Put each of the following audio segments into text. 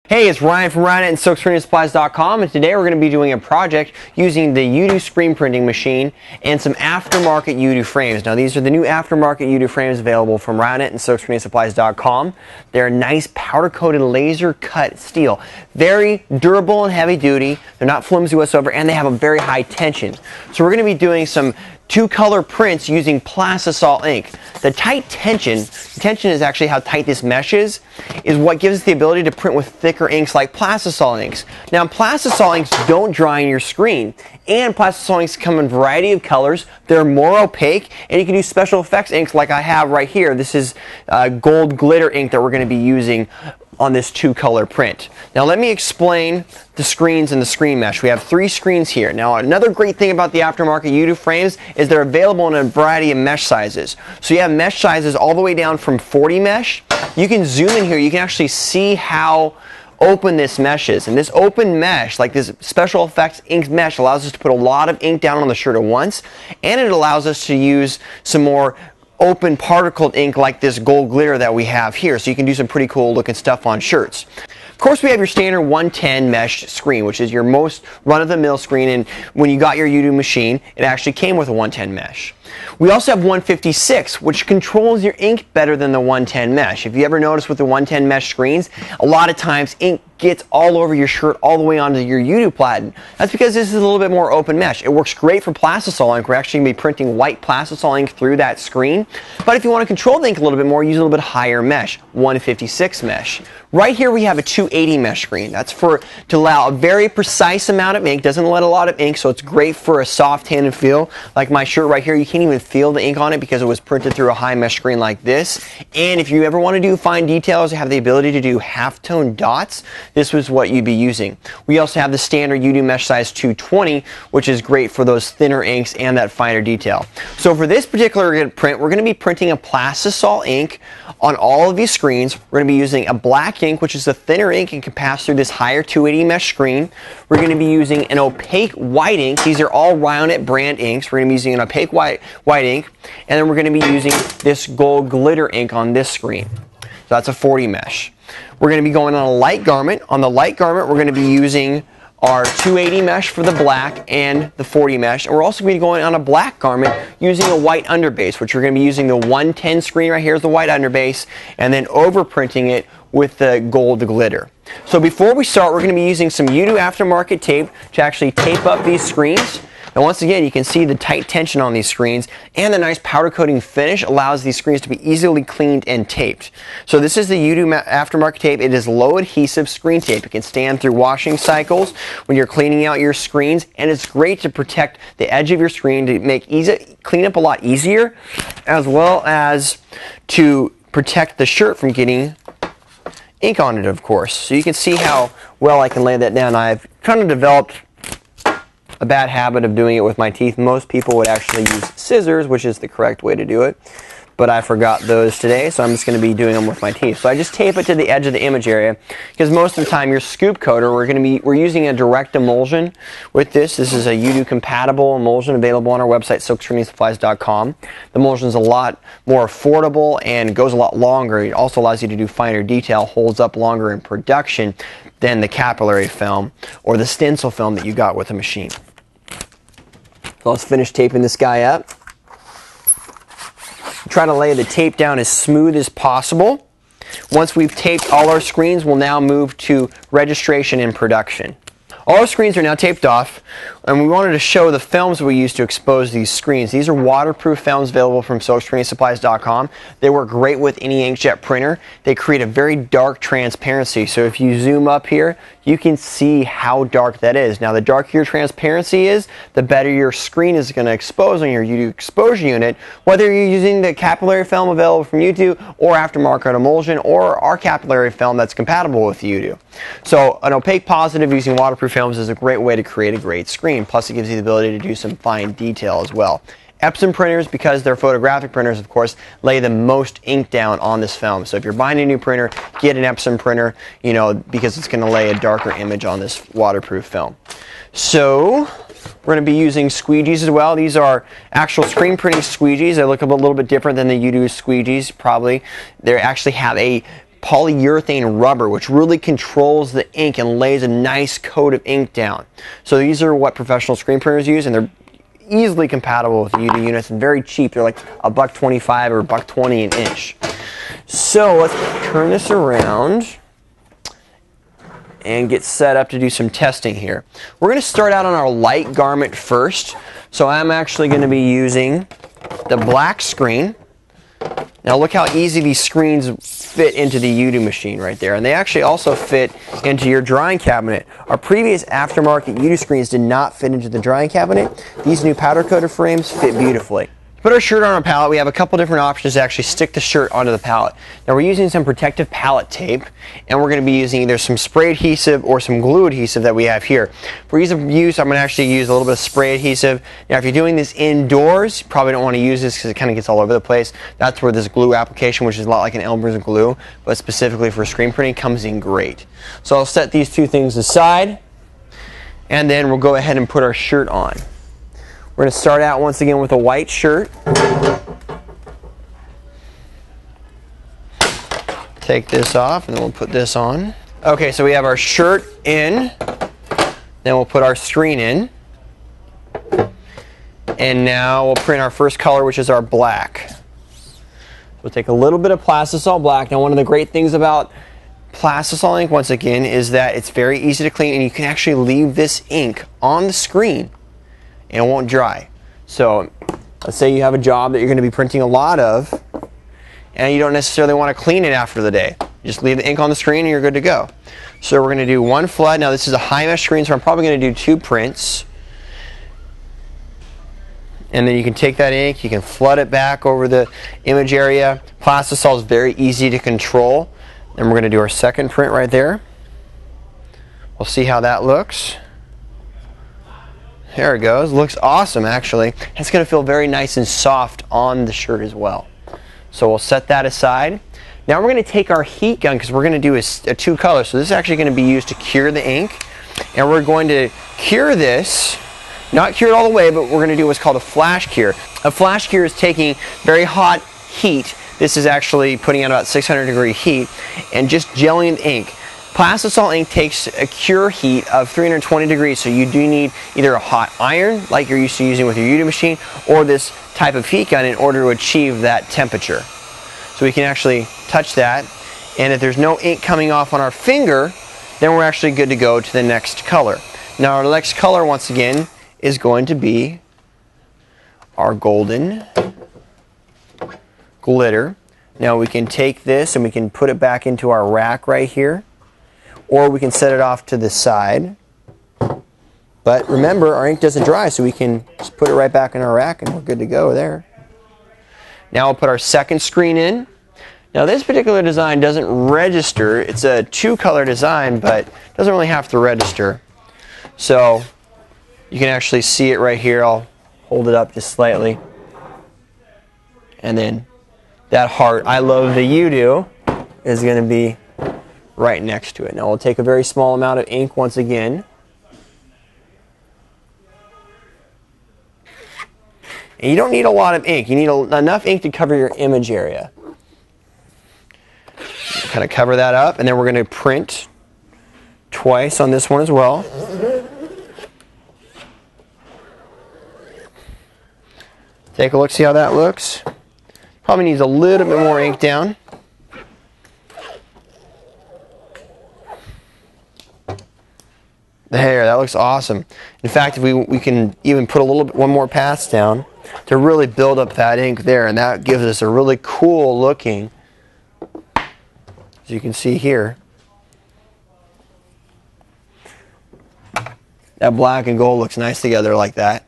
Hey, it's Ryan from Ryan and SilkScreenSupplies.com, and today we're going to be doing a project using the Yudu screen printing machine and some aftermarket Yudu frames. Now, these are the new aftermarket Yudu frames available from Ryan and SilkScreenSupplies.com. They're nice powder-coated laser-cut steel, very durable and heavy-duty. They're not flimsy whatsoever, and they have a very high tension. So we're going to be doing some two-color prints using plastisol ink. The tight tension is actually how tight this mesh is what gives us the ability to print with thicker inks like plastisol inks. Now, plastisol inks don't dry on your screen, and plastisol inks come in a variety of colors. They're more opaque, and you can use special effects inks like I have right here. This is gold glitter ink that we're going to be using on this two-color print. Now let me explain the screens and the screen mesh. We have 3 screens here. Now another great thing about the aftermarket Yudu frames is they're available in a variety of mesh sizes. So you have mesh sizes all the way down from 40 mesh. You can zoom in here. You can actually see how open this mesh is. And this open mesh, like this special effects ink mesh, allows us to put a lot of ink down on the shirt at once, and it allows us to use some more open particled ink like this gold glitter that we have here, so you can do some pretty cool looking stuff on shirts. Of course, we have your standard 110 mesh screen, which is your most run-of-the-mill screen, and when you got your Yudu machine, it actually came with a 110 mesh. We also have 156, which controls your ink better than the 110 mesh. If you ever notice with the 110 mesh screens, a lot of times ink gets all over your shirt all the way onto your Yudu platen. That's because this is a little bit more open mesh. It works great for plastisol ink. We're actually going to be printing white plastisol ink through that screen. But if you want to control the ink a little bit more, use a little bit higher mesh, 156 mesh. Right here we have a 280 mesh screen. That's to allow a very precise amount of ink. Doesn't let a lot of ink, so it's great for a soft-handed feel. Like my shirt right here, you can't even feel the ink on it because it was printed through a high mesh screen like this. And if you ever want to do fine details or have the ability to do half-tone dots, this was what you'd be using. We also have the standard Yudu mesh size 220, which is great for those thinner inks and that finer detail. So for this particular print, we're going to be printing a plastisol ink on all of these screens. We're going to be using a black ink, which is a thinner ink and can pass through this higher 280 mesh screen. We're going to be using an opaque white ink. These are all Ryonet brand inks. We're going to be using an opaque white ink, and then we're going to be using this gold glitter ink on this screen. So that's a 40 mesh. We're going to be going on a light garment. On the light garment, we're going to be using our 280 mesh for the black and the 40 mesh. And we're also going to be going on a black garment using a white underbase, which we're going to be using the 110 screen right here as the white underbase, and then overprinting it with the gold glitter. So before we start, we're going to be using some Yudu aftermarket tape to actually tape up these screens. And once again, you can see the tight tension on these screens, and the nice powder coating finish allows these screens to be easily cleaned and taped. So this is the Yudu aftermarket tape. It is low adhesive screen tape. It can stand through washing cycles when you're cleaning out your screens, and it's great to protect the edge of your screen to make cleanup a lot easier, as well as to protect the shirt from getting ink on it, of course. So you can see how well I can lay that down. I've kind of developed a bad habit of doing it with my teeth. Most people would actually use scissors, which is the correct way to do it, but I forgot those today, so I'm just going to be doing them with my teeth. So I just tape it to the edge of the image area, because most of the time your scoop coater, we're using a direct emulsion with this. This is a Yudu compatible emulsion available on our website, SilkScreenSupplies.com. The emulsion is a lot more affordable and goes a lot longer. It also allows you to do finer detail, holds up longer in production than the capillary film or the stencil film that you got with the machine. So let's finish taping this guy up. Try to lay the tape down as smooth as possible. Once we've taped all our screens, we'll now move to registration and production. All our screens are now taped off, and we wanted to show the films we use to expose these screens. These are waterproof films available from SilkScreenSupplies.com. They work great with any inkjet printer. They create a very dark transparency, so if you zoom up here, you can see how dark that is. Now, the darker your transparency is, the better your screen is going to expose on your Yudu exposure unit, whether you're using the capillary film available from Yudu or aftermarket emulsion or our capillary film that's compatible with Yudu. So an opaque positive using waterproof films is a great way to create a great screen. Plus, it gives you the ability to do some fine detail as well. Epson printers, because they're photographic printers, of course, lay the most ink down on this film. So if you're buying a new printer, get an Epson printer, because it's going to lay a darker image on this waterproof film. So we're going to be using squeegees as well. These are actual screen printing squeegees. They look a little bit different than the Yudu squeegees, probably. They actually have a polyurethane rubber, which really controls the ink and lays a nice coat of ink down. So these are what professional screen printers use, and they're easily compatible with Yudu units and very cheap. They're like $1.25 or $1.20 an inch. So let's turn this around and get set up to do some testing here. We're going to start out on our light garment first. So I'm actually going to be using the black screen. Now look how easy these screens fit into the Yudu machine right there. And they actually also fit into your drying cabinet. Our previous aftermarket Yudu screens did not fit into the drying cabinet. These new powder coated frames fit beautifully. To put our shirt on our pallet, we have a couple different options to actually stick the shirt onto the pallet. Now we're using some protective pallet tape, and we're going to be using either some spray adhesive or some glue adhesive that we have here. For ease of use, I'm going to actually use a little bit of spray adhesive. Now if you're doing this indoors, you probably don't want to use this because it kind of gets all over the place. That's where this glue application, which is a lot like an Elmer's glue, but specifically for screen printing, comes in great. So I'll set these two things aside, and then we'll go ahead and put our shirt on. We're going to start out once again with a white shirt. Take this off and then we'll put this on. Okay, so we have our shirt in. Then we'll put our screen in. And now we'll print our first color, which is our black. We'll take a little bit of plastisol black. Now one of the great things about plastisol ink, once again, is that it's very easy to clean and you can actually leave this ink on the screen and it won't dry. So let's say you have a job that you're going to be printing a lot of and you don't necessarily want to clean it after the day. You just leave the ink on the screen and you're good to go. So we're going to do one flood. Now this is a high mesh screen, so I'm probably going to do 2 prints. And then you can take that ink, you can flood it back over the image area. Plastisol is very easy to control. Then we're going to do our second print right there. We'll see how that looks. There it goes. Looks awesome, actually. It's going to feel very nice and soft on the shirt as well. So we'll set that aside. Now we're going to take our heat gun, because we're going to do a 2 color. So this is actually going to be used to cure the ink. And we're going to cure this, not cure it all the way, but we're going to do what's called a flash cure. A flash cure is taking very hot heat. This is actually putting out about 600-degree heat and just gelling the ink. Plastisol ink takes a cure heat of 320 degrees, so you do need either a hot iron, like you're used to using with your Yudu machine, or this type of heat gun in order to achieve that temperature. So we can actually touch that, and if there's no ink coming off on our finger, then we're actually good to go to the next color. Now our next color, once again, is going to be our golden glitter. Now we can take this and we can put it back into our rack right here, or we can set it off to the side. But remember, our ink doesn't dry, so we can just put it right back in our rack and we're good to go there. Now we'll put our second screen in. Now this particular design doesn't register. It's a 2-color design, but doesn't really have to register. So you can actually see it right here. I'll hold it up just slightly. And then that heart, I love the Yudu, is going to be right next to it. Now we'll take a very small amount of ink once again. And you don't need a lot of ink. You need enough ink to cover your image area. Kind of cover that up, and then we're going to print twice on this one as well. Take a look, see how that looks. Probably needs a little bit more ink down. There, that looks awesome. In fact, if we can even put one more pass down to really build up that ink there, and that gives us a really cool looking, as you can see here. That black and gold looks nice together like that.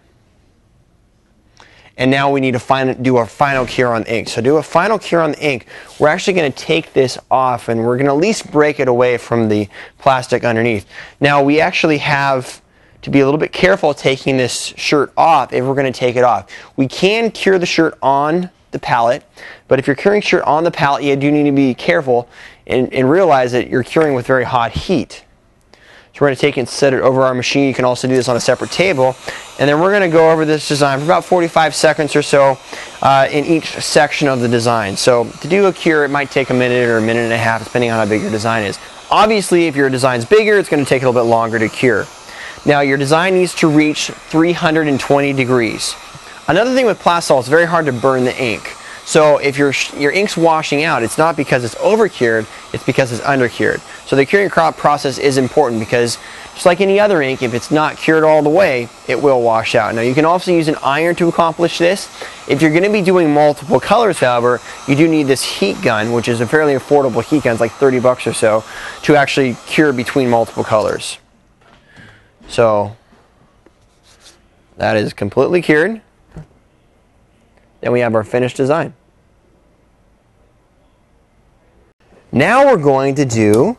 And now we need to do our final cure on the ink. So to do a final cure on the ink, we're actually going to take this off and we're going to at least break it away from the plastic underneath. Now we actually have to be a little bit careful taking this shirt off if we're going to take it off. We can cure the shirt on the pallet, but if you're curing shirt on the pallet, you do need to be careful and realize that you're curing with very hot heat. So So we're going to take it and set it over our machine. You can also do this on a separate table. And then we're going to go over this design for about 45 seconds or so in each section of the design. So to do a cure, it might take a minute or a minute and a half, depending on how big your design is. Obviously, if your design's bigger, it's going to take a little bit longer to cure. Now, your design needs to reach 320 degrees. Another thing with plastisol, it's very hard to burn the ink. So if your ink's washing out, it's not because it's over-cured, it's because it's under-cured. So the curing process is important because just like any other ink, if it's not cured all the way, it will wash out. Now you can also use an iron to accomplish this. If you're going to be doing multiple colors, however, you do need this heat gun, which is a fairly affordable heat gun, it's like 30 bucks or so, to actually cure between multiple colors. So that is completely cured. Then we have our finished design. Now we're going to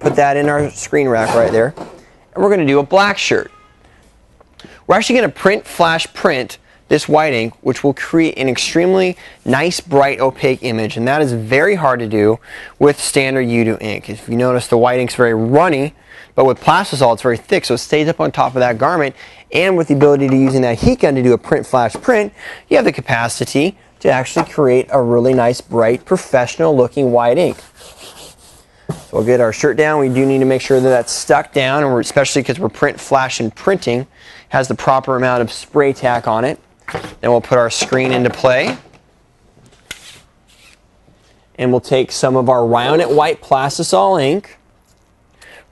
put that in our screen rack right there, and we're going to do a black shirt. We're actually going to flash print this white ink, which will create an extremely nice, bright, opaque image, and that is very hard to do with standard Yudu ink. If you notice, the white ink's very runny, but with plastisol, it's very thick, so it stays up on top of that garment. And with the ability to using that heat gun to do a flash print, you have the capacity to actually create a really nice, bright, professional-looking white ink. So we'll get our shirt down. We do need to make sure that that's stuck down, and especially because we're flash and printing, has the proper amount of spray tack on it. Then we'll put our screen into play. And we'll take some of our Round It White plastisol ink.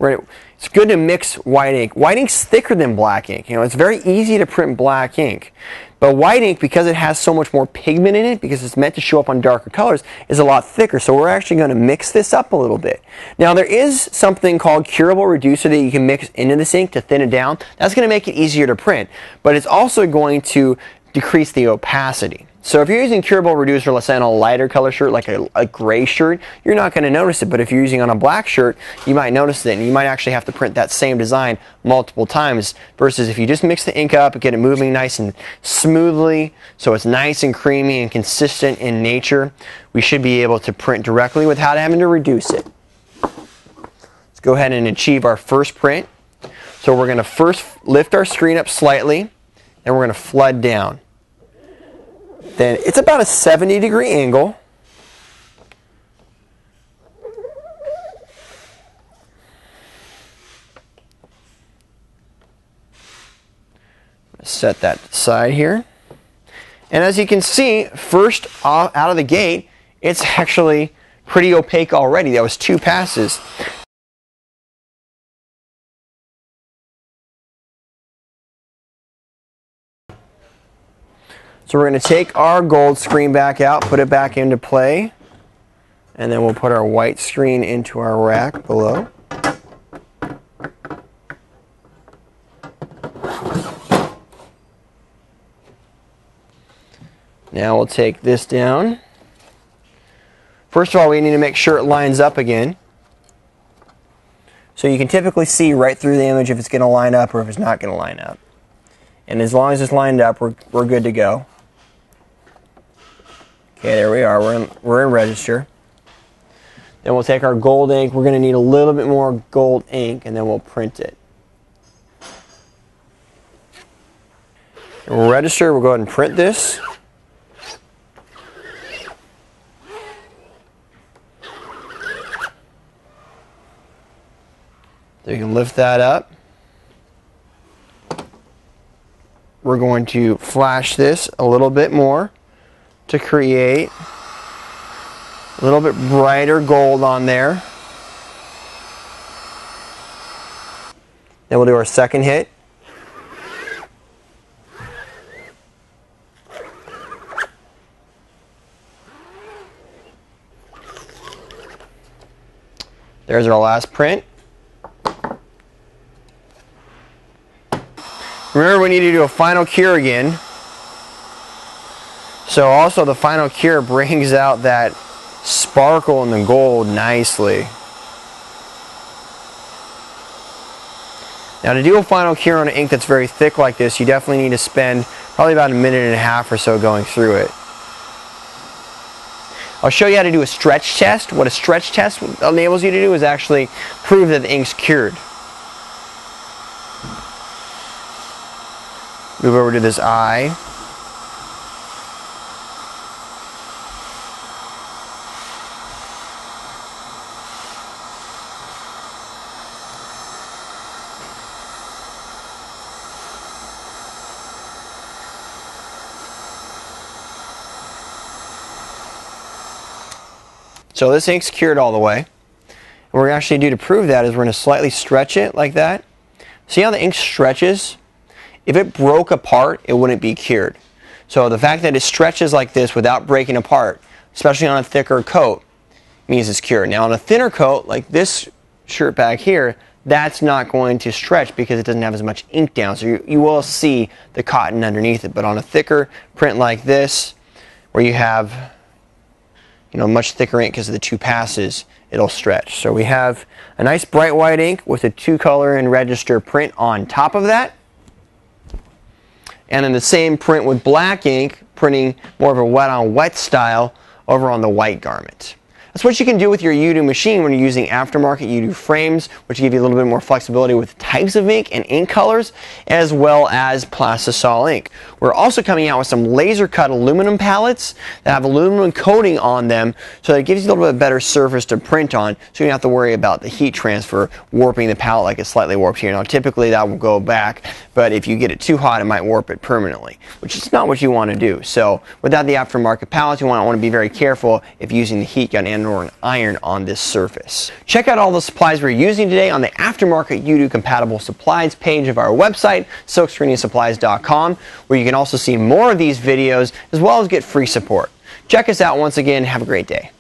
It's good to mix white ink. White ink's thicker than black ink. You know, it's very easy to print black ink. But white ink, because it has so much more pigment in it, because it's meant to show up on darker colors, is a lot thicker. So we're actually going to mix this up a little bit. Now there is something called curable reducer that you can mix into this ink to thin it down. That's going to make it easier to print. But it's also going to decrease the opacity. So if you're using curable reducer, let's say on a lighter color shirt, like a gray shirt, you're not going to notice it. But if you're using on a black shirt, you might notice it, and you might actually have to print that same design multiple times, versus if you just mix the ink up, get it moving nice and smoothly, so it's nice and creamy and consistent in nature, we should be able to print directly without having to reduce it. Let's go ahead and achieve our first print. So we're going to first lift our screen up slightly, and we're going to flood down. Then it's about a 70-degree angle. Set that aside here. And as you can see, first out of the gate, it's actually pretty opaque already. That was 2 passes. So we're going to take our gold screen back out, put it back into play, and then we'll put our white screen into our rack below. Now we'll take this down. First of all, we need to make sure it lines up again. So you can typically see right through the image if it's going to line up or if it's not going to line up. And as long as it's lined up, we're good to go. Okay, there we are. We're in register. Then we'll take our gold ink. We're going to need a little bit more gold ink, and then we'll print it. And we'll register. We'll go ahead and print this. So you can lift that up. We're going to flash this a little bit more to create a little bit brighter gold on there. Then we'll do our second hit. There's our last print. Remember, we need to do a final cure again. So also the final cure brings out that sparkle in the gold nicely. Now to do a final cure on an ink that's very thick like this, you definitely need to spend probably about a minute and a half or so going through it. I'll show you how to do a stretch test. What a stretch test enables you to do is actually prove that the ink's cured. Move over to this eye. So this ink's cured all the way. And what we're actually do to prove that is we're going to slightly stretch it like that. See how the ink stretches? If it broke apart, it wouldn't be cured. So the fact that it stretches like this without breaking apart, especially on a thicker coat, means it's cured. Now on a thinner coat, like this shirt back here, that's not going to stretch because it doesn't have as much ink down. So you will see the cotton underneath it. But on a thicker print like this, where you have much thicker ink because of the two passes, it'll stretch. So we have a nice bright white ink with a 2-color and register print on top of that. And then the same print with black ink, printing more of a wet on wet style over on the white garment. That's what you can do with your Yudu machine when you're using aftermarket Yudu frames, which give you a little bit more flexibility with types of ink and ink colors, as well as Plastisol ink. We're also coming out with some laser cut aluminum palettes that have aluminum coating on them, so that it gives you a little bit better surface to print on, so you don't have to worry about the heat transfer warping the palette like it's slightly warped here. Now typically that will go back, but if you get it too hot it might warp it permanently, which is not what you want to do. So without the aftermarket palettes, you want to be very careful if using the heat gun and or an iron on this surface. Check out all the supplies we're using today on the aftermarket Yudu compatible supplies page of our website, silkscreening-supplies.com, where you can also see more of these videos as well as get free support. Check us out once again. Have a great day.